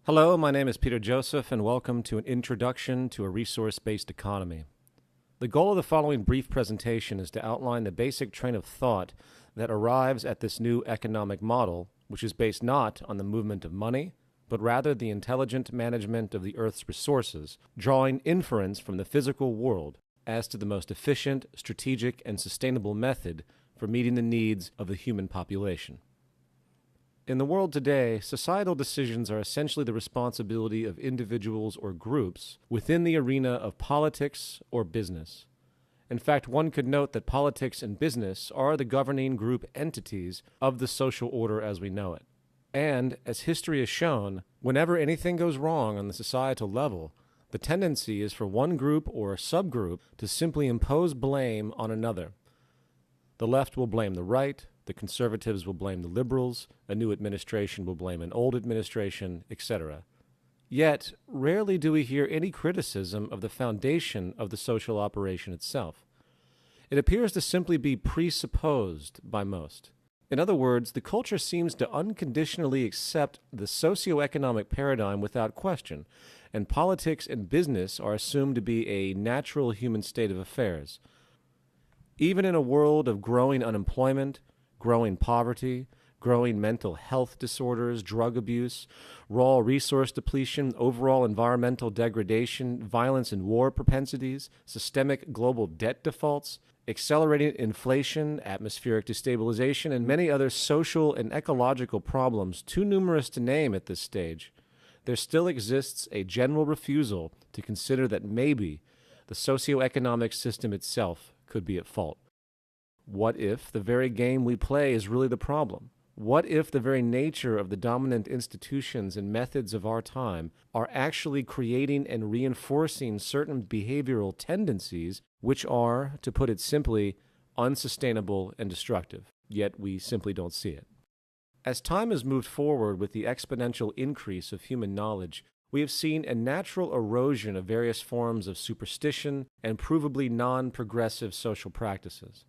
Hello, my name is Peter Joseph, and welcome to an introduction to a resource-based economy. The goal of the following brief presentation is to outline the basic train of thought that arrives at this new economic model, which is based not on the movement of money, but rather the intelligent management of the Earth's resources, drawing inference from the physical world as to the most efficient, strategic, and sustainable method for meeting the needs of the human population. In the world today, societal decisions are essentially the responsibility of individuals or groups within the arena of politics or business. In fact, one could note that politics and business are the governing group entities of the social order as we know it. And, as history has shown, whenever anything goes wrong on the societal level, the tendency is for one group or subgroup to simply impose blame on another. The left will blame the right, the conservatives will blame the liberals, a new administration will blame an old administration, etc. Yet, rarely do we hear any criticism of the foundation of the social operation itself. It appears to simply be presupposed by most. In other words, the culture seems to unconditionally accept the socioeconomic paradigm without question, and politics and business are assumed to be a natural human state of affairs. Even in a world of growing unemployment, growing poverty, growing mental health disorders, drug abuse, raw resource depletion, overall environmental degradation, violence and war propensities, systemic global debt defaults, accelerating inflation, atmospheric destabilization, and many other social and ecological problems too numerous to name at this stage, there still exists a general refusal to consider that maybe the socioeconomic system itself could be at fault. What if the very game we play is really the problem? What if the very nature of the dominant institutions and methods of our time are actually creating and reinforcing certain behavioral tendencies which are, to put it simply, unsustainable and destructive, yet we simply don't see it? As time has moved forward with the exponential increase of human knowledge, we have seen a natural erosion of various forms of superstition and provably non-progressive social practices.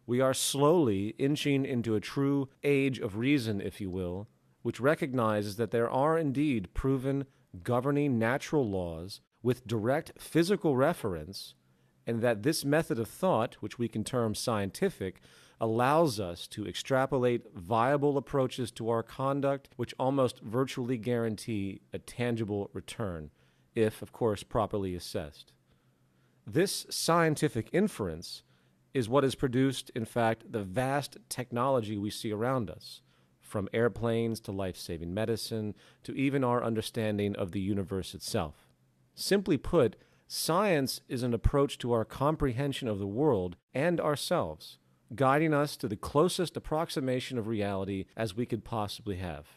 We are slowly inching into a true age of reason, if you will, which recognizes that there are indeed proven governing natural laws with direct physical reference, and that this method of thought, which we can term scientific, allows us to extrapolate viable approaches to our conduct which almost virtually guarantee a tangible return, if, of course, properly assessed. This scientific inference is what has produced, in fact, the vast technology we see around us, from airplanes to life-saving medicine to even our understanding of the universe itself. Simply put, science is an approach to our comprehension of the world and ourselves, guiding us to the closest approximation of reality as we could possibly have.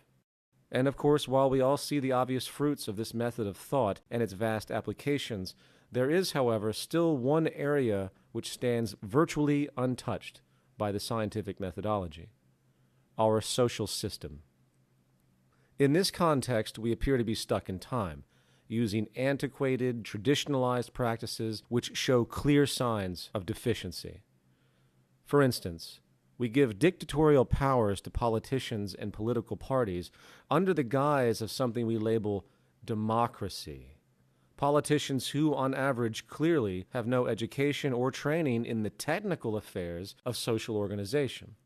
And of course, while we all see the obvious fruits of this method of thought and its vast applications, there is, however, still one area which stands virtually untouched by the scientific methodology: our social system. In this context, we appear to be stuck in time, using antiquated, traditionalized practices which show clear signs of deficiency. For instance, we give dictatorial powers to politicians and political parties under the guise of something we label democracy. Politicians who, on average, clearly have no education or training in the technical affairs of social organization.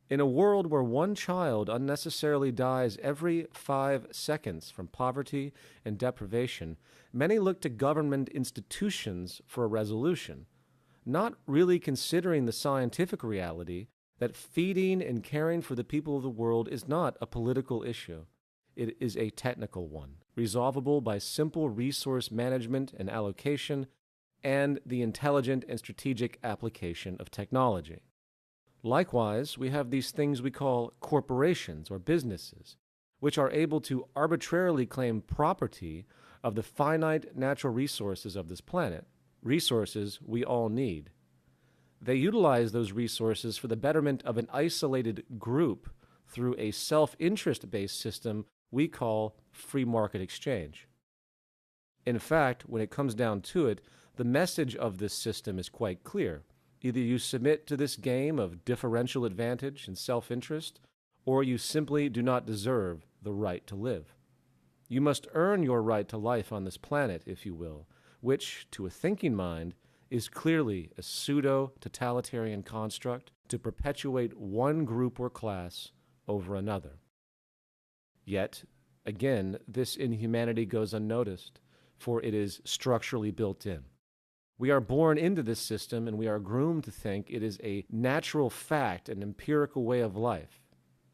In a world where one child unnecessarily dies every 5 seconds from poverty and deprivation, many look to government institutions for a resolution, not really considering the scientific reality that feeding and caring for the people of the world is not a political issue. It is a technical one, resolvable by simple resource management and allocation and the intelligent and strategic application of technology. Likewise, we have these things we call corporations or businesses, which are able to arbitrarily claim property of the finite natural resources of this planet, resources we all need. They utilize those resources for the betterment of an isolated group through a self-interest-based system we call free market exchange. In fact, when it comes down to it, the message of this system is quite clear. Either you submit to this game of differential advantage and self-interest, or you simply do not deserve the right to live. You must earn your right to life on this planet, if you will, which, to a thinking mind, is clearly a pseudo-totalitarian construct to perpetuate one group or class over another. Yet, again, this inhumanity goes unnoticed, for it is structurally built in. We are born into this system, and we are groomed to think it is a natural fact, an empirical way of life.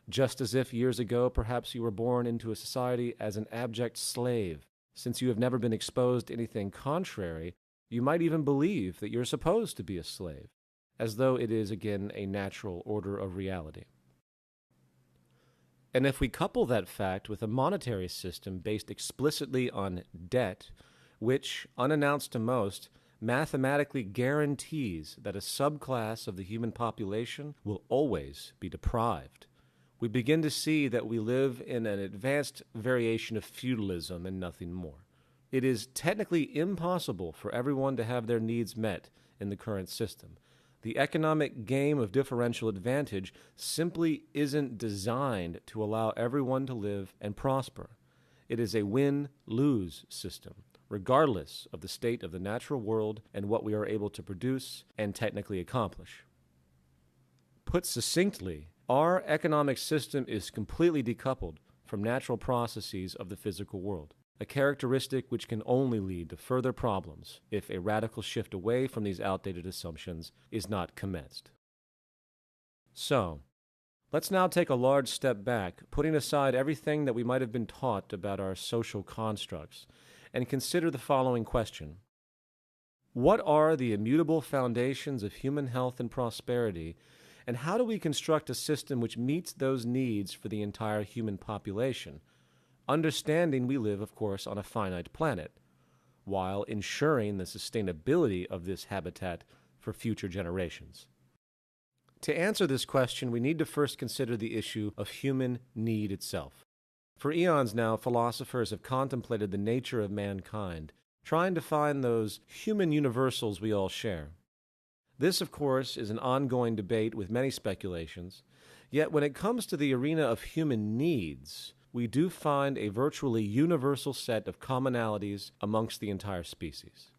Just as if years ago perhaps you were born into a society as an abject slave. Since you have never been exposed to anything contrary, you might even believe that you're supposed to be a slave, as though it is again a natural order of reality. And if we couple that fact with a monetary system based explicitly on debt, which, unannounced to most, mathematically guarantees that a subclass of the human population will always be deprived, we begin to see that we live in an advanced variation of feudalism and nothing more. It is technically impossible for everyone to have their needs met in the current system. The economic game of differential advantage simply isn't designed to allow everyone to live and prosper. It is a win-lose system, regardless of the state of the natural world and what we are able to produce and technically accomplish. Put succinctly, our economic system is completely decoupled from natural processes of the physical world, a characteristic which can only lead to further problems if a radical shift away from these outdated assumptions is not commenced. So, let's now take a large step back, putting aside everything that we might have been taught about our social constructs, and consider the following question. What are the immutable foundations of human health and prosperity, and how do we construct a system which meets those needs for the entire human population, understanding we live, of course, on a finite planet, while ensuring the sustainability of this habitat for future generations? To answer this question, we need to first consider the issue of human need itself. For eons now, philosophers have contemplated the nature of mankind, trying to find those human universals we all share. This, of course, is an ongoing debate with many speculations, yet when it comes to the arena of human needs, we do find a virtually universal set of commonalities amongst the entire species.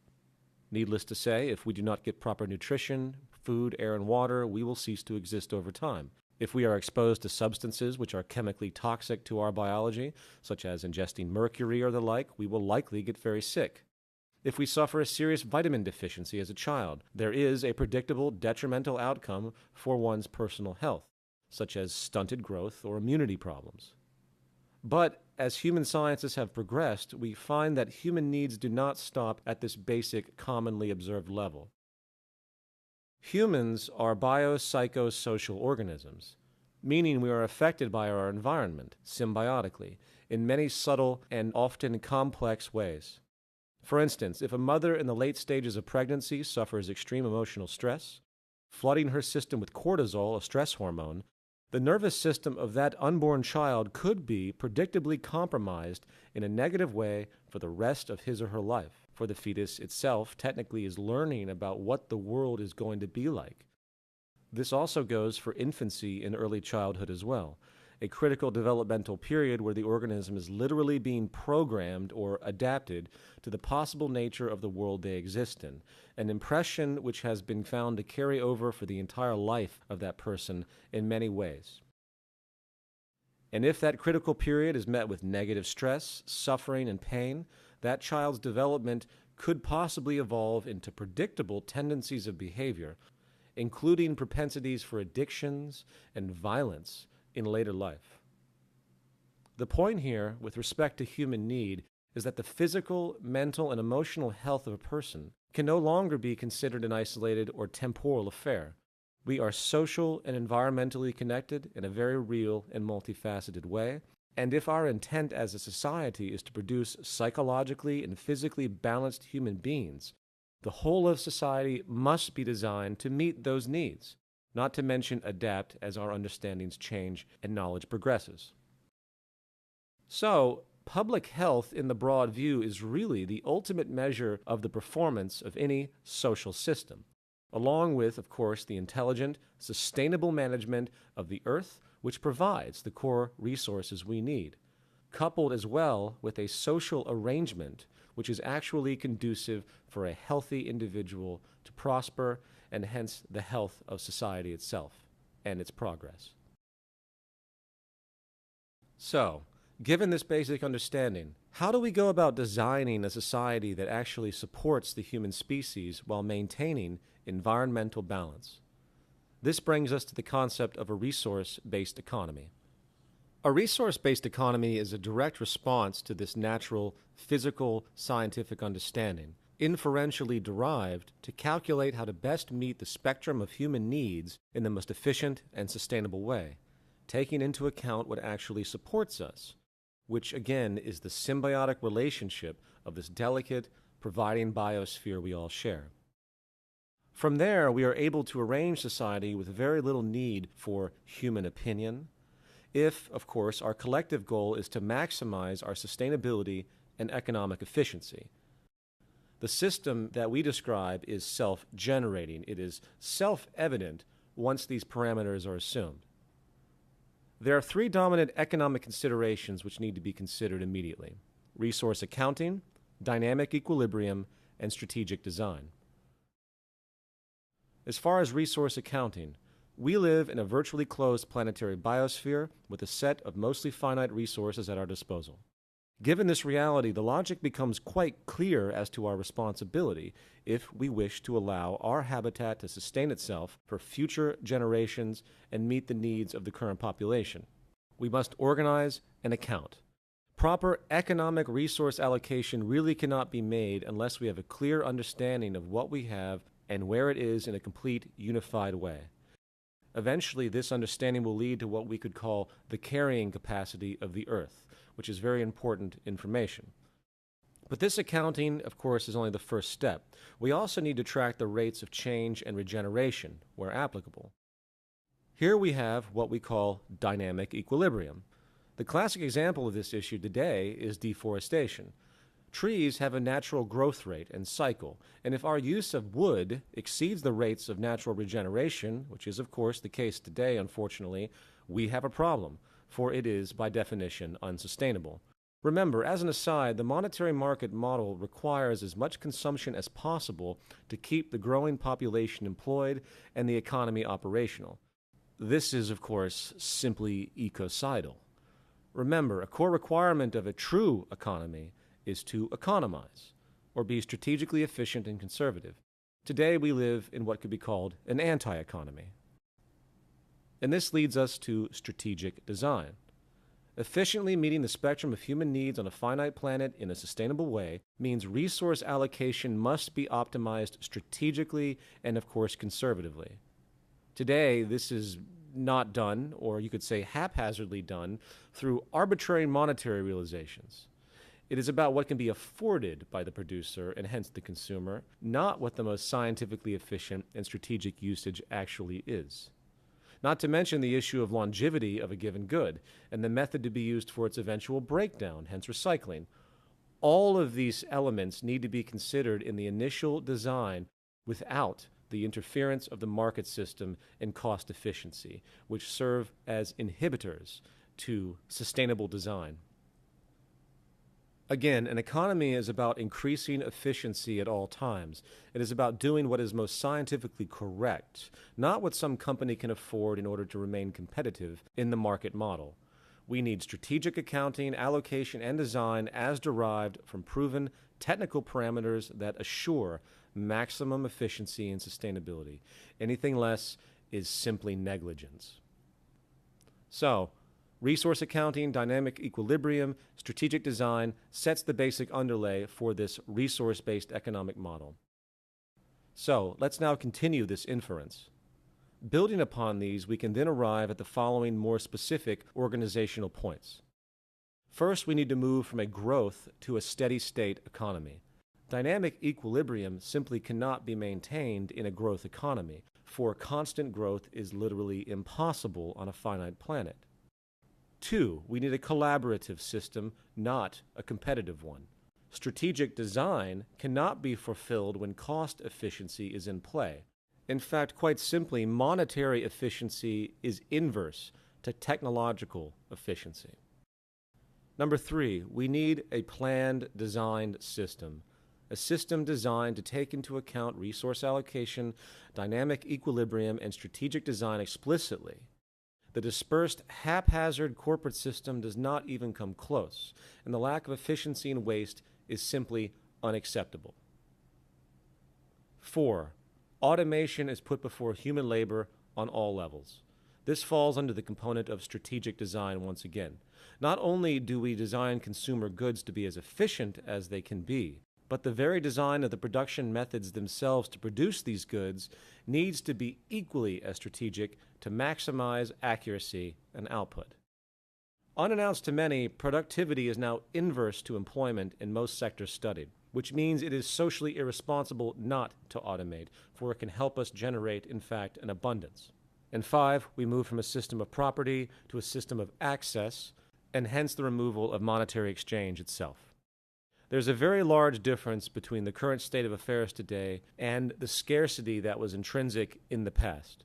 Needless to say, if we do not get proper nutrition, food, air, and water, we will cease to exist over time. If we are exposed to substances which are chemically toxic to our biology, such as ingesting mercury or the like, we will likely get very sick. If we suffer a serious vitamin deficiency as a child, there is a predictable detrimental outcome for one's personal health, such as stunted growth or immunity problems. But as human sciences have progressed, we find that human needs do not stop at this basic, commonly observed level. Humans are biopsychosocial organisms, meaning we are affected by our environment symbiotically in many subtle and often complex ways. For instance, if a mother in the late stages of pregnancy suffers extreme emotional stress, flooding her system with cortisol, a stress hormone, the nervous system of that unborn child could be predictably compromised in a negative way for the rest of his or her life, for the fetus itself technically is learning about what the world is going to be like. This also goes for infancy and early childhood as well, a critical developmental period where the organism is literally being programmed or adapted to the possible nature of the world they exist in, an impression which has been found to carry over for the entire life of that person in many ways. And if that critical period is met with negative stress, suffering, and pain, that child's development could possibly evolve into predictable tendencies of behavior, including propensities for addictions and violence in later life. The point here, with respect to human need, is that the physical, mental, and emotional health of a person can no longer be considered an isolated or temporal affair. We are social and environmentally connected in a very real and multifaceted way, and if our intent as a society is to produce psychologically and physically balanced human beings, the whole of society must be designed to meet those needs, not to mention adapt as our understandings change and knowledge progresses. So, public health in the broad view is really the ultimate measure of the performance of any social system, along with, of course, the intelligent, sustainable management of the earth, which provides the core resources we need. coupled as well with a social arrangement which is actually conducive for a healthy individual to prosper and hence the health of society itself and its progress. So, given this basic understanding, how do we go about designing a society that actually supports the human species while maintaining environmental balance? This brings us to the concept of a resource-based economy. A resource-based economy is a direct response to this natural, physical, scientific understanding, inferentially derived to calculate how to best meet the spectrum of human needs in the most efficient and sustainable way, taking into account what actually supports us, which again is the symbiotic relationship of this delicate, providing biosphere we all share. From there, we are able to arrange society with very little need for human opinion, if, of course, our collective goal is to maximize our sustainability and economic efficiency. The system that we describe is self-generating. It is self-evident once these parameters are assumed. There are three dominant economic considerations which need to be considered immediately: resource accounting, dynamic equilibrium, and strategic design. As far as resource accounting, we live in a virtually closed planetary biosphere with a set of mostly finite resources at our disposal. Given this reality, the logic becomes quite clear as to our responsibility if we wish to allow our habitat to sustain itself for future generations and meet the needs of the current population. We must organize and account. Proper economic resource allocation really cannot be made unless we have a clear understanding of what we have and where it is in a complete, unified way. Eventually, this understanding will lead to what we could call the carrying capacity of the Earth, which is very important information. But this accounting, of course, is only the first step. We also need to track the rates of change and regeneration, where applicable. Here we have what we call dynamic equilibrium. The classic example of this issue today is deforestation. Trees have a natural growth rate and cycle, and if our use of wood exceeds the rates of natural regeneration, which is of course the case today, unfortunately, we have a problem, for it is by definition unsustainable. Remember, as an aside, the monetary market model requires as much consumption as possible to keep the growing population employed and the economy operational. This is, of course, simply ecocidal. Remember, a core requirement of a true economy is to economize, or be strategically efficient and conservative. Today we live in what could be called an anti-economy. And this leads us to strategic design. Efficiently meeting the spectrum of human needs on a finite planet in a sustainable way means resource allocation must be optimized strategically and, of course, conservatively. Today, this is not done, or you could say haphazardly done, through arbitrary monetary realizations. It is about what can be afforded by the producer and hence the consumer, not what the most scientifically efficient and strategic usage actually is. Not to mention the issue of longevity of a given good and the method to be used for its eventual breakdown, hence recycling. All of these elements need to be considered in the initial design without the interference of the market system and cost efficiency, which serve as inhibitors to sustainable design. Again, an economy is about increasing efficiency at all times. It is about doing what is most scientifically correct, not what some company can afford in order to remain competitive in the market model. We need strategic accounting, allocation, and design as derived from proven technical parameters that assure maximum efficiency and sustainability. Anything less is simply negligence. So, resource accounting, dynamic equilibrium, strategic design sets the basic underlay for this resource-based economic model. So, let's now continue this inference. Building upon these, we can then arrive at the following more specific organizational points. First, we need to move from a growth to a steady-state economy. Dynamic equilibrium simply cannot be maintained in a growth economy, for constant growth is literally impossible on a finite planet. 2, we need a collaborative system, not a competitive one. Strategic design cannot be fulfilled when cost efficiency is in play. In fact, quite simply, monetary efficiency is inverse to technological efficiency. Number 3, we need a planned, designed system. A system designed to take into account resource allocation, dynamic equilibrium, and strategic design explicitly. The dispersed, haphazard corporate system does not even come close, and the lack of efficiency and waste is simply unacceptable. 4, automation is put before human labor on all levels. This falls under the component of strategic design once again. Not only do we design consumer goods to be as efficient as they can be, but the very design of the production methods themselves to produce these goods needs to be equally as strategic to maximize accuracy and output. Unannounced to many, productivity is now inverse to employment in most sectors studied, which means it is socially irresponsible not to automate, for it can help us generate, in fact, an abundance. And 5, we move from a system of property to a system of access, and hence the removal of monetary exchange itself. There's a very large difference between the current state of affairs today and the scarcity that was intrinsic in the past.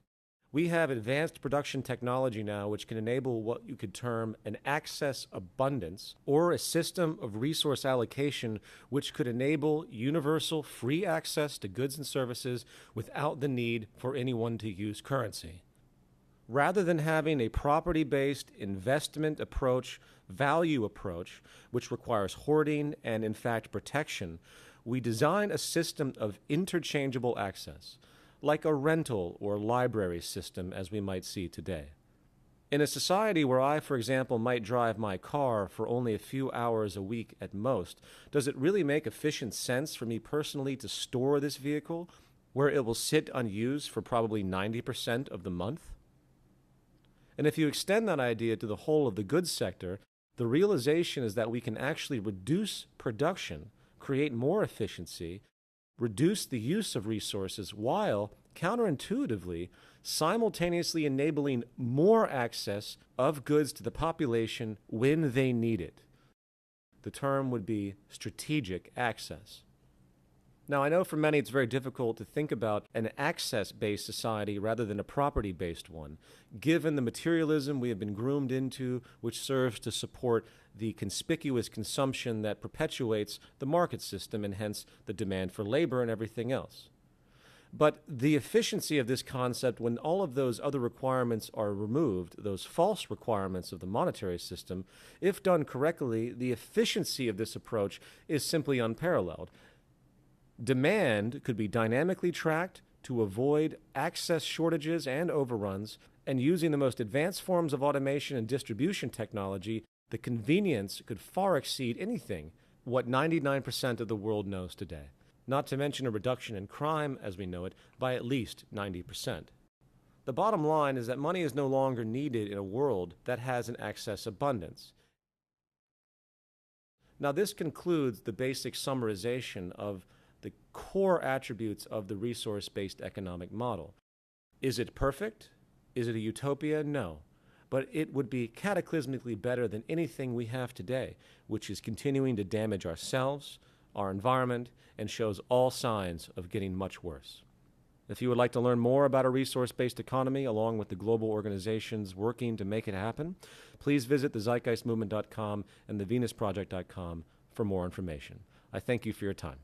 We have advanced production technology now which can enable what you could term an access abundance, or a system of resource allocation which could enable universal free access to goods and services without the need for anyone to use currency. Rather than having a property-based investment approach, value approach, which requires hoarding and, in fact, protection, we design a system of interchangeable access, like a rental or library system as we might see today. In a society where I, for example, might drive my car for only a few hours a week at most, does it really make efficient sense for me personally to store this vehicle where it will sit unused for probably 90% of the month? And if you extend that idea to the whole of the goods sector, the realization is that we can actually reduce production, create more efficiency, reduce the use of resources while, counterintuitively, simultaneously enabling more access of goods to the population when they need it. The term would be strategic access. Now, I know for many it's very difficult to think about an access-based society rather than a property-based one, given the materialism we have been groomed into, which serves to support the conspicuous consumption that perpetuates the market system and hence the demand for labor and everything else. But the efficiency of this concept, when all of those other requirements are removed, those false requirements of the monetary system, if done correctly, the efficiency of this approach is simply unparalleled. Demand could be dynamically tracked to avoid access shortages and overruns, and using the most advanced forms of automation and distribution technology, the convenience could far exceed anything what 99% of the world knows today, not to mention a reduction in crime as we know it by at least 90%. The bottom line is that money is no longer needed in a world that has an access abundance. Now, this concludes the basic summarization of the core attributes of the resource-based economic model. Is it perfect? Is it a utopia? No. But it would be cataclysmically better than anything we have today, which is continuing to damage ourselves, our environment, and shows all signs of getting much worse. If you would like to learn more about a resource-based economy along with the global organizations working to make it happen, please visit thezeitgeistmovement.com and thevenusproject.com for more information. I thank you for your time.